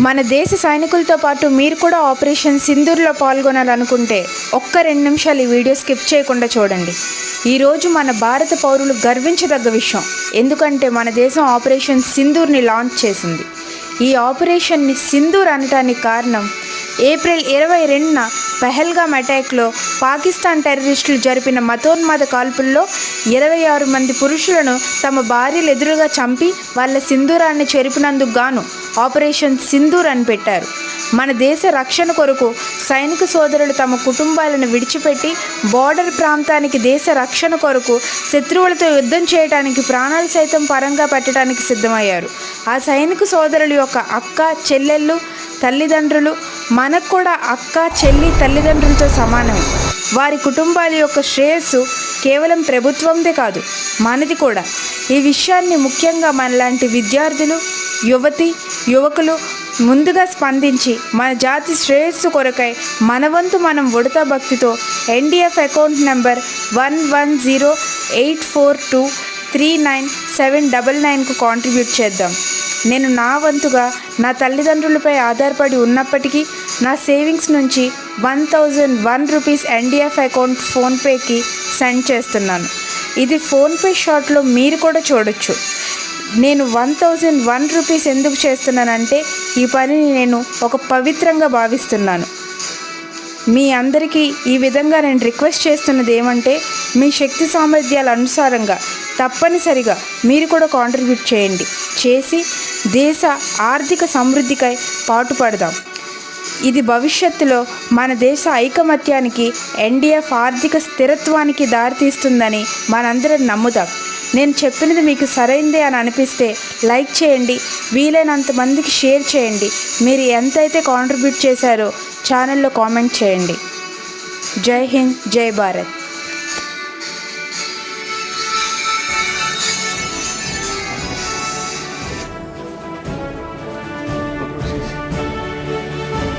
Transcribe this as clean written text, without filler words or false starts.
మన దేశ సైనికులతో పాటు మీరు కూడా ఆపరేషన్ సింధూర్లో పాల్గొనాలనుకుంటే ఒక్క 2 నిమిషాలు ఈ వీడియో స్కిప్ చేయకుండా చూడండి. ఈరోజు మన భారత పౌరులు గర్వించదగ్గ విషయం. ఎందుకంటే మన దేశం ఆపరేషన్ సింధూర్ని లాంచ్ చేసింది. ఈ ఆపరేషన్ని సింధూర్ అనటానికి కారణం ఏప్రిల్ 22న పహల్గామ్ అటాక్లో పాకిస్తాన్ టెర్రరిస్టులు జరిపిన మతోన్మాద కాల్పుల్లో 26 మంది పురుషులను తమ భార్యలు ఎదురుగా చంపి వాళ్ళ సింధూరాన్ని చెరిపినందుకు గాను ఆపరేషన్ సింధూర్ అని పెట్టారు. మన దేశ రక్షణ కొరకు సైనిక సోదరులు తమ కుటుంబాలను విడిచిపెట్టి బోర్డర్ ప్రాంతానికి దేశ రక్షణ కొరకు శత్రువులతో యుద్ధం చేయడానికి ప్రాణాలు సైతం పరంగా పెట్టడానికి సిద్ధమయ్యారు. ఆ సైనిక సోదరుల యొక్క అక్క చెల్లెళ్ళు తల్లిదండ్రులు మనకు కూడా అక్క చెల్లి తల్లిదండ్రులతో సమానమే. వారి కుటుంబాల యొక్క శ్రేయస్సు కేవలం ప్రభుత్వందే కాదు, మనది కూడా. ఈ విషయాన్ని ముఖ్యంగా మనలాంటి విద్యార్థులు, యువకులు ముందుగా స్పందించి మన జాతి శ్రేయస్సు కొరకై మన వంతు మనం ఉడతా భక్తితో NDF అకౌంట్ నెంబర్ 110842399799కు కాంట్రిబ్యూట్ చేద్దాం. నేను నా వంతుగా నా తల్లిదండ్రులపై ఆధారపడి ఉన్నప్పటికీ నా సేవింగ్స్ నుంచి 1001 రూపీస్ NDF అకౌంట్ ఫోన్పేకి సెండ్ చేస్తున్నాను. ఇది ఫోన్పే షాట్లో మీరు కూడా చూడొచ్చు. నేను 1001 రూపీస్ ఎందుకు చేస్తున్నానంటే ఈ పనిని నేను ఒక పవిత్రంగా భావిస్తున్నాను. మీ అందరికీ ఈ విధంగా నేను రిక్వెస్ట్ చేస్తున్నది ఏమంటే, మీ శక్తి సామర్థ్యాల అనుసారంగా తప్పనిసరిగా మీరు కూడా కాంట్రిబ్యూట్ చేసి దేశ ఆర్థిక సమృద్ధికై పాటుపడదాం. ఇది భవిష్యత్తులో మన దేశ ఐకమత్యానికి NDF ఆర్థిక స్థిరత్వానికి దారితీస్తుందని మనందరం నమ్ముదాం. నేను చెప్పినది మీకు సరైందే అని అనిపిస్తే లైక్ చేయండి, వీలైనంత మందికి షేర్ చేయండి. మీరు ఎంతైతే కాంట్రిబ్యూట్ చేశారో ఛానల్లో కామెంట్ చేయండి. జై హింద్, జై భారత్.